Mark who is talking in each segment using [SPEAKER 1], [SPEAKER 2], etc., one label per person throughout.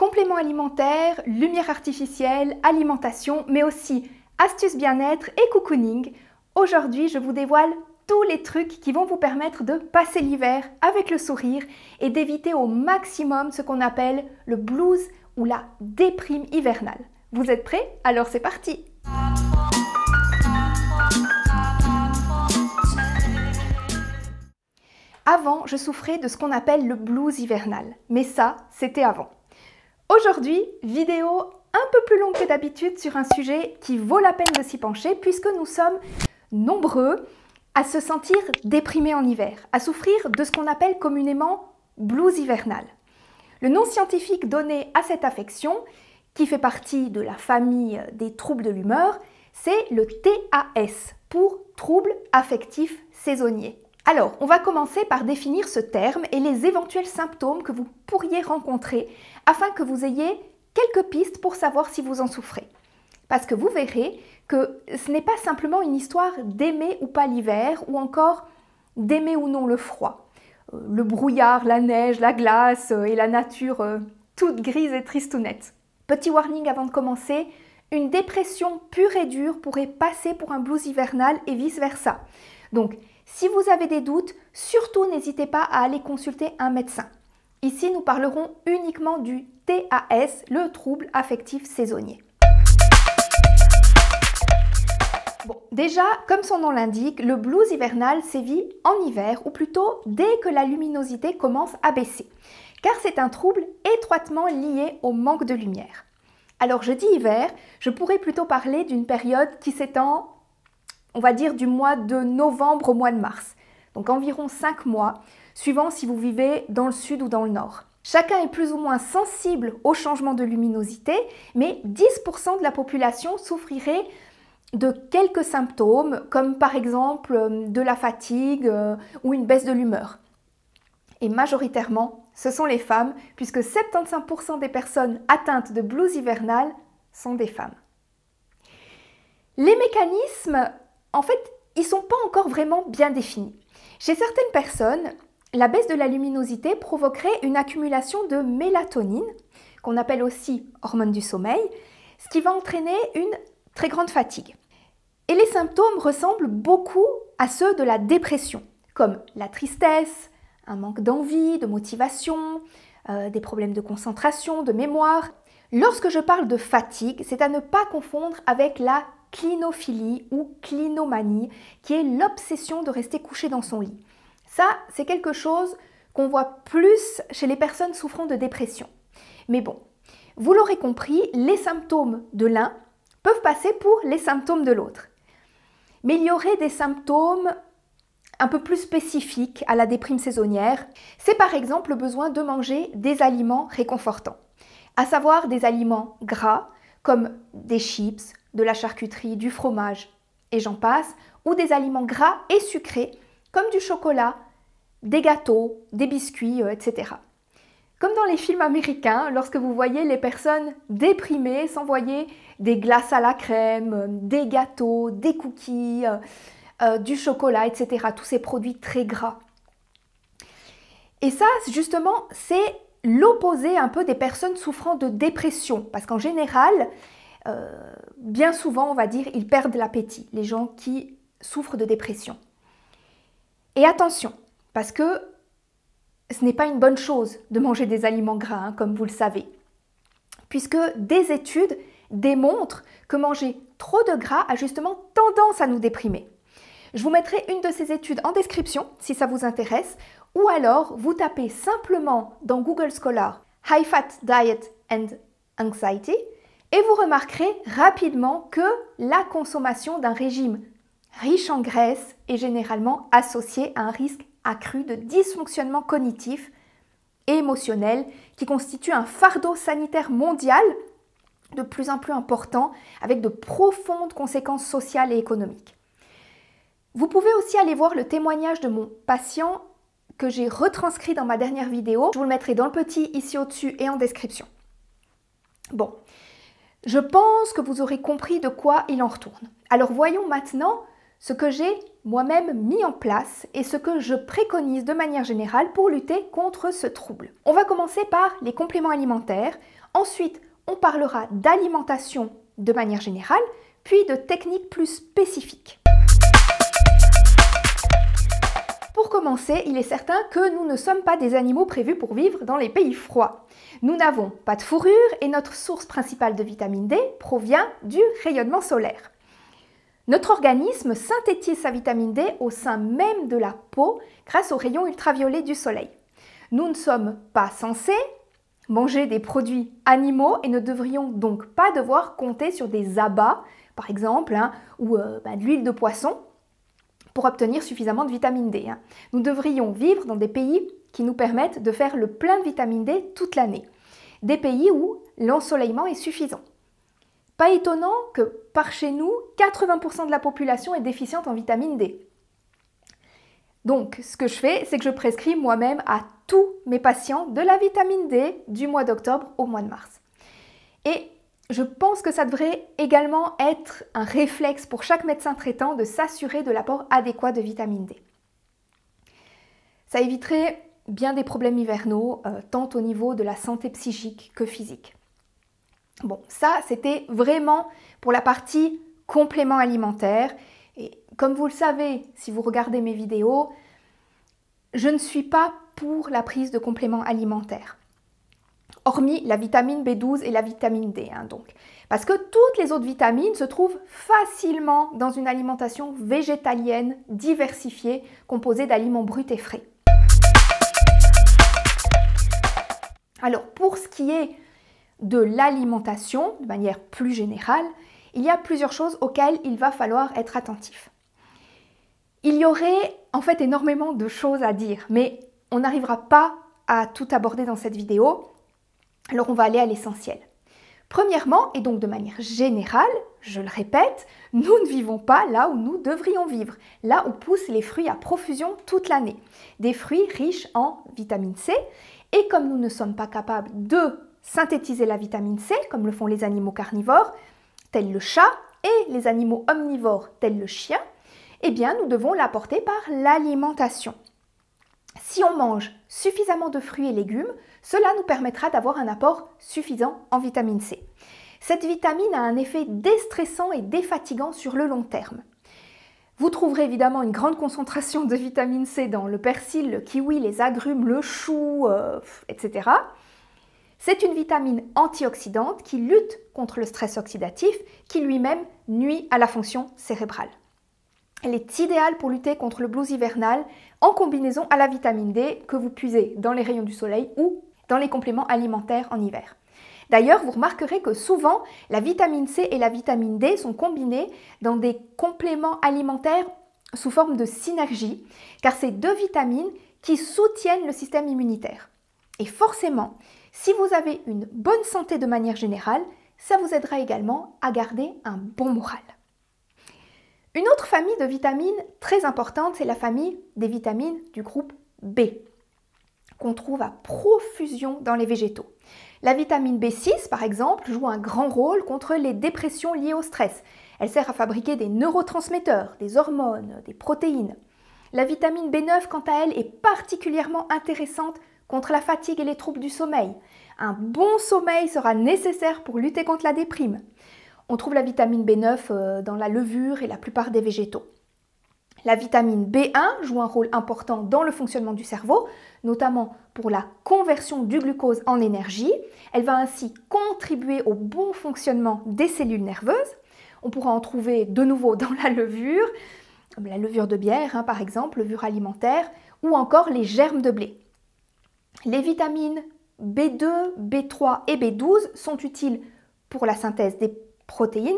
[SPEAKER 1] compléments alimentaires, lumière artificielle, alimentation, mais aussi astuces bien-être et cocooning. Aujourd'hui, je vous dévoile tous les trucs qui vont vous permettre de passer l'hiver avec le sourire et d'éviter au maximum ce qu'on appelle le blues ou la déprime hivernale. Vous êtes prêts? Alors c'est parti! Avant, je souffrais de ce qu'on appelle le blues hivernal, mais ça, c'était avant. Aujourd'hui, vidéo un peu plus longue que d'habitude sur un sujet qui vaut la peine de s'y pencher puisque nous sommes nombreux à se sentir déprimés en hiver, à souffrir de ce qu'on appelle communément blues hivernal. Le nom scientifique donné à cette affection, qui fait partie de la famille des troubles de l'humeur, c'est le TAS, pour troubles affectifs saisonniers. Alors, on va commencer par définir ce terme et les éventuels symptômes que vous pourriez rencontrer afin que vous ayez quelques pistes pour savoir si vous en souffrez. Parce que vous verrez que ce n'est pas simplement une histoire d'aimer ou pas l'hiver ou encore d'aimer ou non le froid. Le brouillard, la neige, la glace et la nature toute grise et tristounette. Petit warning avant de commencer, une dépression pure et dure pourrait passer pour un blues hivernal et vice-versa. Donc, si vous avez des doutes, surtout n'hésitez pas à aller consulter un médecin. Ici, nous parlerons uniquement du TAS, le trouble affectif saisonnier. Bon, déjà, comme son nom l'indique, le blues hivernal sévit en hiver, ou plutôt dès que la luminosité commence à baisser, car c'est un trouble étroitement lié au manque de lumière. Alors, je dis hiver, je pourrais plutôt parler d'une période qui s'étend, on va dire, du mois de novembre au mois de mars. Donc environ 5 mois, suivant si vous vivez dans le sud ou dans le nord. Chacun est plus ou moins sensible au changement de luminosité, mais 10% de la population souffrirait de quelques symptômes, comme par exemple de la fatigue ou une baisse de l'humeur. Et majoritairement, ce sont les femmes, puisque 75% des personnes atteintes de blues hivernal sont des femmes. Les mécanismes, en fait, ils ne sont pas encore vraiment bien définis. Chez certaines personnes, la baisse de la luminosité provoquerait une accumulation de mélatonine, qu'on appelle aussi hormone du sommeil, ce qui va entraîner une très grande fatigue. Et les symptômes ressemblent beaucoup à ceux de la dépression, comme la tristesse, un manque d'envie, de motivation, des problèmes de concentration, de mémoire. Lorsque je parle de fatigue, c'est à ne pas confondre avec la clinophilie ou clinomanie, qui est l'obsession de rester couché dans son lit. Ça, c'est quelque chose qu'on voit plus chez les personnes souffrant de dépression. Mais bon, vous l'aurez compris, les symptômes de l'un peuvent passer pour les symptômes de l'autre. Mais il y aurait des symptômes un peu plus spécifiques à la déprime saisonnière. C'est par exemple le besoin de manger des aliments réconfortants, à savoir des aliments gras comme des chips, de la charcuterie, du fromage et j'en passe, ou des aliments gras et sucrés comme du chocolat, des gâteaux, des biscuits, etc. Comme dans les films américains, lorsque vous voyez les personnes déprimées s'envoyer des glaces à la crème, des gâteaux, des cookies, du chocolat, etc. Tous ces produits très gras. Et ça, justement, c'est l'opposé un peu des personnes souffrant de dépression. Parce qu'en général, bien souvent, on va dire, ils perdent l'appétit, les gens qui souffrent de dépression. Et attention, parce que ce n'est pas une bonne chose de manger des aliments gras, comme vous le savez. Puisque des études démontrent que manger trop de gras a justement tendance à nous déprimer. Je vous mettrai une de ces études en description si ça vous intéresse, ou alors vous tapez simplement dans Google Scholar « High Fat Diet and Anxiety » et vous remarquerez rapidement que la consommation d'un régime riche en graisse est généralement associée à un risque accru de dysfonctionnement cognitif et émotionnel qui constitue un fardeau sanitaire mondial de plus en plus important avec de profondes conséquences sociales et économiques. Vous pouvez aussi aller voir le témoignage de mon patient que j'ai retranscrit dans ma dernière vidéo. Je vous le mettrai dans le petit ici au-dessus et en description. Bon, je pense que vous aurez compris de quoi il en retourne. Alors voyons maintenant ce que j'ai moi-même mis en place et ce que je préconise de manière générale pour lutter contre ce trouble. On va commencer par les compléments alimentaires Ensuite, on parlera d'alimentation de manière générale, puis de techniques plus spécifiques. Pour commencer, il est certain que nous ne sommes pas des animaux prévus pour vivre dans les pays froids. Nous n'avons pas de fourrure et notre source principale de vitamine D provient du rayonnement solaire. Notre organisme synthétise sa vitamine D au sein même de la peau grâce aux rayons ultraviolets du soleil. Nous ne sommes pas censés manger des produits animaux et ne devrions donc pas devoir compter sur des abats, par exemple, ou de l'huile de poisson, pour obtenir suffisamment de vitamine D. Nous devrions vivre dans des pays qui nous permettent de faire le plein de vitamine D toute l'année. Des pays où l'ensoleillement est suffisant. Pas étonnant que par chez nous, 80% de la population est déficiente en vitamine D. Donc, ce que je fais, c'est que je prescris moi-même à tous mes patients de la vitamine D du mois d'octobre au mois de mars. Et je pense que ça devrait également être un réflexe pour chaque médecin traitant de s'assurer de l'apport adéquat de vitamine D. Ça éviterait bien des problèmes hivernaux, tant au niveau de la santé psychique que physique. Bon, ça, c'était vraiment pour la partie complément alimentaire. Et comme vous le savez, si vous regardez mes vidéos, je ne suis pas pour la prise de compléments alimentaires. Hormis la vitamine B12 et la vitamine D, donc. Parce que toutes les autres vitamines se trouvent facilement dans une alimentation végétalienne diversifiée, composée d'aliments bruts et frais. Alors, pour ce qui est de l'alimentation, de manière plus générale, il y a plusieurs choses auxquelles il va falloir être attentif. Il y aurait en fait énormément de choses à dire, mais on n'arrivera pas à tout aborder dans cette vidéo. Alors on va aller à l'essentiel. Premièrement, et donc de manière générale, je le répète, nous ne vivons pas là où nous devrions vivre, là où poussent les fruits à profusion toute l'année. Des fruits riches en vitamine C, et comme nous ne sommes pas capables de synthétiser la vitamine C, comme le font les animaux carnivores, tels le chat, et les animaux omnivores, tels le chien, eh bien nous devons l'apporter par l'alimentation. Si on mange suffisamment de fruits et légumes, cela nous permettra d'avoir un apport suffisant en vitamine C. Cette vitamine a un effet déstressant et défatigant sur le long terme. Vous trouverez évidemment une grande concentration de vitamine C dans le persil, le kiwi, les agrumes, le chou, etc. C'est une vitamine antioxydante qui lutte contre le stress oxydatif, qui lui-même nuit à la fonction cérébrale. Elle est idéale pour lutter contre le blues hivernal en combinaison à la vitamine D que vous puisez dans les rayons du soleil ou dans les compléments alimentaires en hiver. D'ailleurs, vous remarquerez que souvent, la vitamine C et la vitamine D sont combinées dans des compléments alimentaires sous forme de synergie, car c'est deux vitamines qui soutiennent le système immunitaire. Et forcément, si vous avez une bonne santé de manière générale, ça vous aidera également à garder un bon moral. Une autre famille de vitamines très importante, c'est la famille des vitamines du groupe B, qu'on trouve à profusion dans les végétaux. La vitamine B6, par exemple, joue un grand rôle contre les dépressions liées au stress. Elle sert à fabriquer des neurotransmetteurs, des hormones, des protéines. La vitamine B9, quant à elle, est particulièrement intéressante contre la fatigue et les troubles du sommeil. Un bon sommeil sera nécessaire pour lutter contre la déprime. On trouve la vitamine B9 dans la levure et la plupart des végétaux. La vitamine B1 joue un rôle important dans le fonctionnement du cerveau, notamment pour la conversion du glucose en énergie. Elle va ainsi contribuer au bon fonctionnement des cellules nerveuses. On pourra en trouver de nouveau dans la levure de bière par exemple, levure alimentaire, ou encore les germes de blé. Les vitamines B2, B3 et B12 sont utiles pour la synthèse des protéines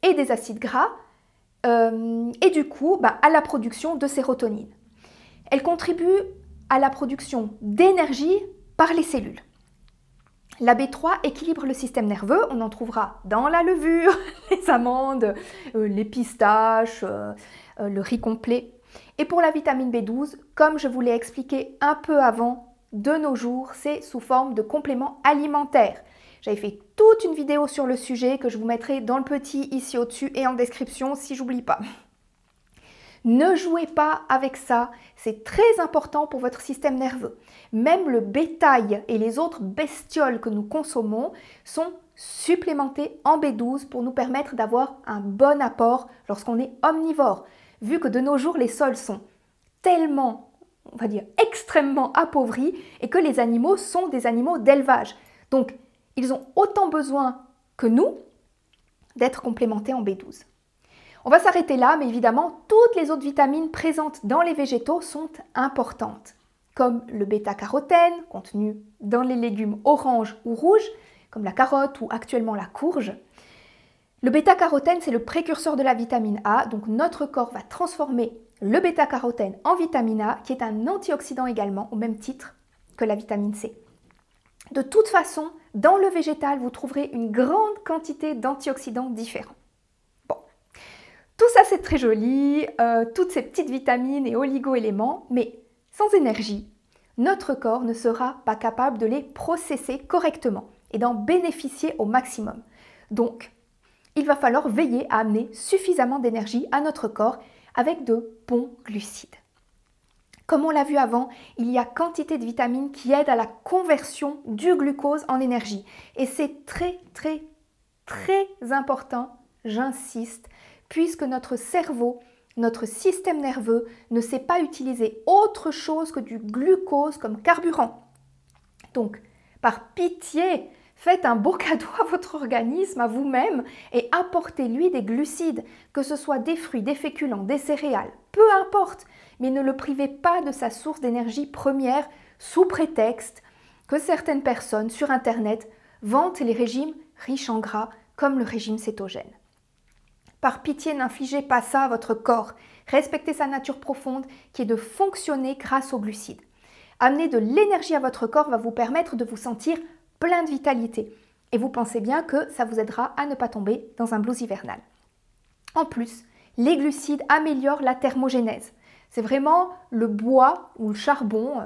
[SPEAKER 1] et des acides gras et du coup à la production de sérotonine. Elles contribuent à la production d'énergie par les cellules. La B3 équilibre le système nerveux, on en trouvera dans la levure, les amandes, les pistaches, le riz complet. Et pour la vitamine B12, comme je vous l'ai expliqué un peu avant, de nos jours, c'est sous forme de complément alimentaire. J'avais fait toute une vidéo sur le sujet que je vous mettrai dans le petit ici au-dessus et en description si j'oublie pas. Ne jouez pas avec ça, c'est très important pour votre système nerveux. Même le bétail et les autres bestioles que nous consommons sont supplémentés en B12 pour nous permettre d'avoir un bon apport lorsqu'on est omnivore. Vu que de nos jours, les sols sont tellement, on va dire, extrêmement appauvris et que les animaux sont des animaux d'élevage. Donc, ils ont autant besoin que nous d'être complémentés en B12. On va s'arrêter là, mais évidemment, toutes les autres vitamines présentes dans les végétaux sont importantes, comme le bêta-carotène, contenu dans les légumes orange ou rouges, comme la carotte ou actuellement la courge. Le bêta-carotène, c'est le précurseur de la vitamine A, donc notre corps va transformer le bêta-carotène en vitamine A, qui est un antioxydant également, au même titre que la vitamine C. De toute façon, dans le végétal, vous trouverez une grande quantité d'antioxydants différents. Bon, tout ça c'est très joli, toutes ces petites vitamines et oligo-éléments, mais sans énergie, notre corps ne sera pas capable de les processer correctement et d'en bénéficier au maximum. Donc, il va falloir veiller à amener suffisamment d'énergie à notre corps avec de bons glucides. Comme on l'a vu avant, il y a quantité de vitamines qui aident à la conversion du glucose en énergie. Et c'est très important, j'insiste, puisque notre cerveau, notre système nerveux ne sait pas utiliser autre chose que du glucose comme carburant. Donc, par pitié, faites un beau cadeau à votre organisme, à vous-même, et apportez-lui des glucides, que ce soit des fruits, des féculents, des céréales, peu importe, mais ne le privez pas de sa source d'énergie première sous prétexte que certaines personnes sur Internet vantent les régimes riches en gras comme le régime cétogène. Par pitié, n'infligez pas ça à votre corps. Respectez sa nature profonde qui est de fonctionner grâce aux glucides. Amener de l'énergie à votre corps va vous permettre de vous sentir plein de vitalité. Et vous pensez bien que ça vous aidera à ne pas tomber dans un blues hivernal. En plus, les glucides améliorent la thermogénèse. C'est vraiment le bois ou le charbon,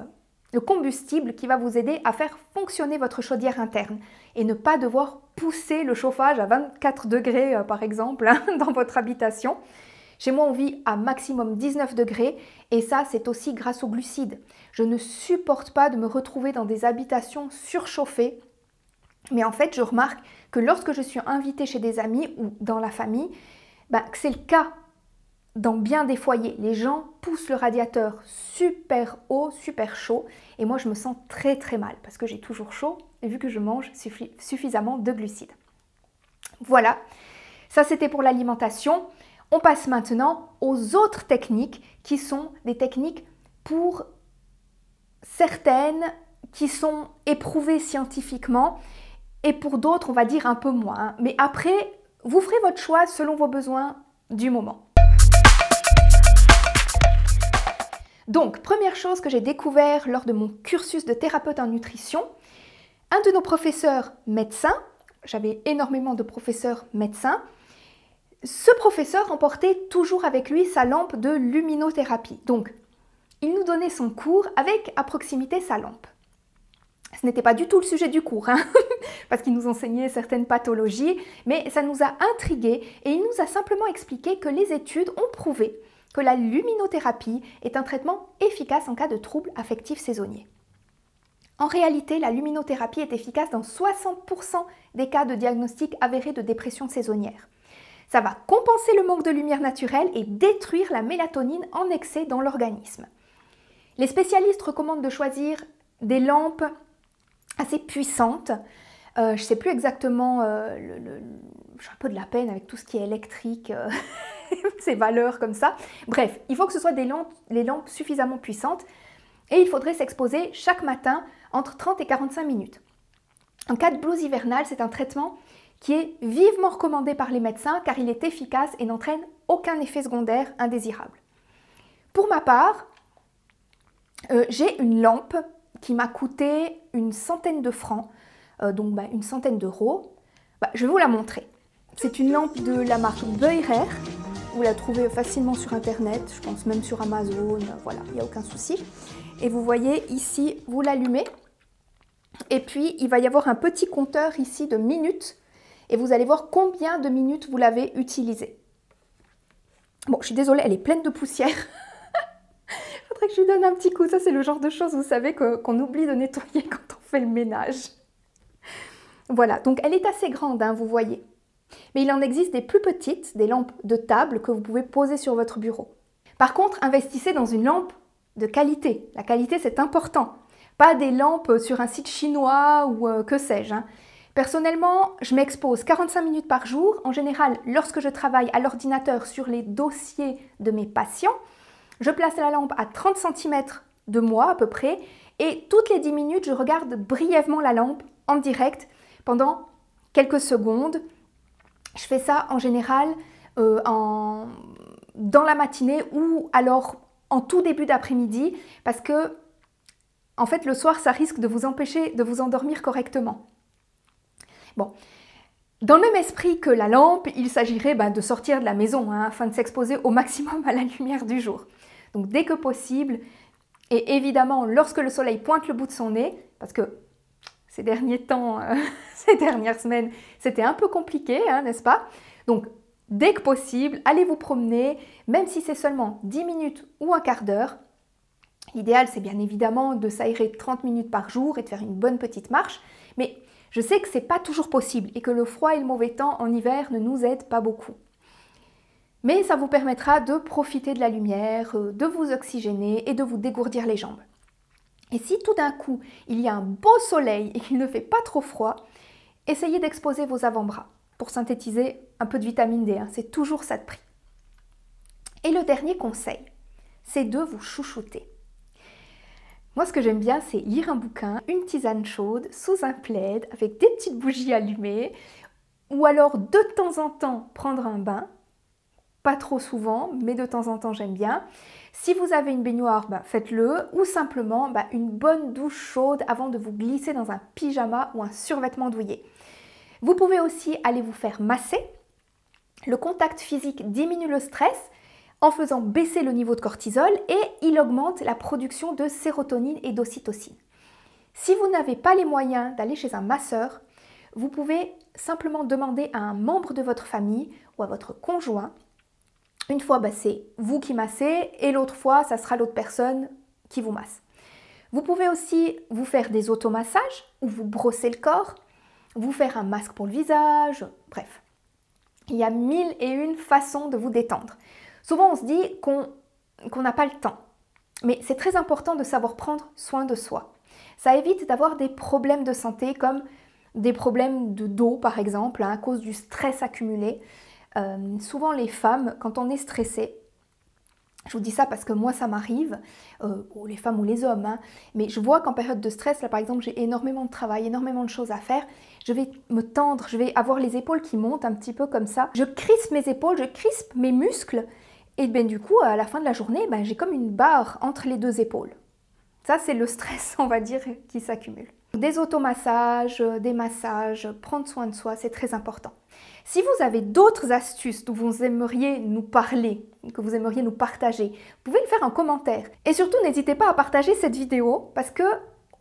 [SPEAKER 1] le combustible qui va vous aider à faire fonctionner votre chaudière interne et ne pas devoir pousser le chauffage à 24 degrés par exemple dans votre habitation. Chez moi, on vit à maximum 19 degrés et ça, c'est aussi grâce aux glucides. Je ne supporte pas de me retrouver dans des habitations surchauffées. Mais en fait, je remarque que lorsque je suis invitée chez des amis ou dans la famille, que c'est le cas dans bien des foyers. Les gens poussent le radiateur super haut, super chaud et moi, je me sens très mal parce que j'ai toujours chaud vu que je mange suffisamment de glucides. Voilà, ça c'était pour l'alimentation. On passe maintenant aux autres techniques qui sont des techniques pour certaines qui sont éprouvées scientifiquement et pour d'autres, on va dire un peu moins. Mais après, vous ferez votre choix selon vos besoins du moment. Donc, première chose que j'ai découvert lors de mon cursus de thérapeute en nutrition, un de nos professeurs médecins, j'avais énormément de professeurs médecins, ce professeur emportait toujours avec lui sa lampe de luminothérapie. Donc, il nous donnait son cours avec à proximité sa lampe. Ce n'était pas du tout le sujet du cours, parce qu'il nous enseignait certaines pathologies, mais ça nous a intrigués et il nous a simplement expliqué que les études ont prouvé que la luminothérapie est un traitement efficace en cas de troubles affectifs saisonniers. En réalité, la luminothérapie est efficace dans 60% des cas de diagnostic avéré de dépression saisonnière. Ça va compenser le manque de lumière naturelle et détruire la mélatonine en excès dans l'organisme. Les spécialistes recommandent de choisir des lampes assez puissantes. Je ne sais plus exactement, j'ai un peu de la peine avec tout ce qui est électrique, ces valeurs comme ça. Bref, il faut que ce soit les lampes suffisamment puissantes et il faudrait s'exposer chaque matin entre 30 et 45 minutes. En cas de blues hivernal, c'est un traitement qui est vivement recommandé par les médecins car il est efficace et n'entraîne aucun effet secondaire indésirable. Pour ma part, j'ai une lampe qui m'a coûté une centaine de francs, donc une centaine d'euros. Je vais vous la montrer. C'est une lampe de la marque Beurer. Vous la trouvez facilement sur Internet, je pense même sur Amazon, voilà, il n'y a aucun souci. Et vous voyez ici, vous l'allumez. Et puis, il va y avoir un petit compteur ici de minutes. Et vous allez voir combien de minutes vous l'avez utilisé. Bon, je suis désolée, elle est pleine de poussière. Faudrait que je lui donne un petit coup. Ça, c'est le genre de choses, vous savez, qu'on oublie de nettoyer quand on fait le ménage. Voilà, donc elle est assez grande, hein, vous voyez. Mais il en existe des plus petites, des lampes de table que vous pouvez poser sur votre bureau. Par contre, investissez dans une lampe de qualité. La qualité, c'est important. Pas des lampes sur un site chinois ou que sais-je. Hein. Personnellement, je m'expose 45 minutes par jour. En général, lorsque je travaille à l'ordinateur sur les dossiers de mes patients, je place la lampe à 30 cm de moi à peu près et toutes les 10 minutes, je regarde brièvement la lampe en direct pendant quelques secondes. Je fais ça en général dans la matinée ou alors en tout début d'après-midi parce que en fait le soir ça risque de vous empêcher de vous endormir correctement. Bon, dans le même esprit que la lampe, il s'agirait de sortir de la maison hein, afin de s'exposer au maximum à la lumière du jour. Donc dès que possible, et évidemment lorsque le soleil pointe le bout de son nez, parce que ces derniers temps, ces dernières semaines, c'était un peu compliqué, hein, n'est-ce pas? Donc dès que possible, allez vous promener, même si c'est seulement 10 minutes ou un quart d'heure. L'idéal, c'est bien évidemment de s'aérer 30 minutes par jour et de faire une bonne petite marche, mais je sais que ce n'est pas toujours possible et que le froid et le mauvais temps en hiver ne nous aident pas beaucoup. Mais ça vous permettra de profiter de la lumière, de vous oxygéner et de vous dégourdir les jambes. Et si tout d'un coup, il y a un beau soleil et qu'il ne fait pas trop froid, essayez d'exposer vos avant-bras pour synthétiser un peu de vitamine D, hein, c'est toujours ça de prix. Et le dernier conseil, c'est de vous chouchouter. Moi, ce que j'aime bien, c'est lire un bouquin, une tisane chaude, sous un plaid, avec des petites bougies allumées, ou alors de temps en temps prendre un bain, pas trop souvent, mais de temps en temps j'aime bien. Si vous avez une baignoire, faites-le, ou simplement une bonne douche chaude avant de vous glisser dans un pyjama ou un survêtement douillet. Vous pouvez aussi aller vous faire masser. Le contact physique diminue le stress en faisant baisser le niveau de cortisol et il augmente la production de sérotonine et d'ocytocine. Si vous n'avez pas les moyens d'aller chez un masseur, vous pouvez simplement demander à un membre de votre famille ou à votre conjoint. Une fois, c'est vous qui massez et l'autre fois, ça sera l'autre personne qui vous masse. Vous pouvez aussi vous faire des automassages ou vous brosser le corps, vous faire un masque pour le visage, bref. Il y a 1001 façons de vous détendre. Souvent, on se dit qu'on n'a pas le temps. Mais c'est très important de savoir prendre soin de soi. Ça évite d'avoir des problèmes de santé comme des problèmes de dos, par exemple, à cause du stress accumulé. Souvent les femmes, quand on est stressé, je vous dis ça parce que moi ça m'arrive, les femmes ou les hommes, hein, mais je vois qu'en période de stress, là par exemple j'ai énormément de travail, énormément de choses à faire, je vais me tendre, je vais avoir les épaules qui montent un petit peu comme ça, je crispe mes épaules, je crispe mes muscles, et du coup à la fin de la journée, j'ai comme une barre entre les deux épaules. Ça c'est le stress, on va dire, qui s'accumule. Des automassages, des massages, prendre soin de soi, c'est très important. Si vous avez d'autres astuces dont vous aimeriez nous parler, que vous aimeriez nous partager, vous pouvez le faire en commentaire. Et surtout, n'hésitez pas à partager cette vidéo parce que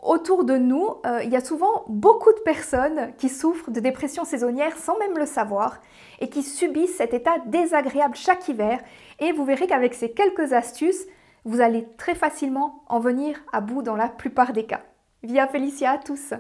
[SPEAKER 1] autour de nous, il y a souvent beaucoup de personnes qui souffrent de dépression saisonnière sans même le savoir et qui subissent cet état désagréable chaque hiver. Et vous verrez qu'avec ces quelques astuces, vous allez très facilement en venir à bout dans la plupart des cas. Via Felicia à tous!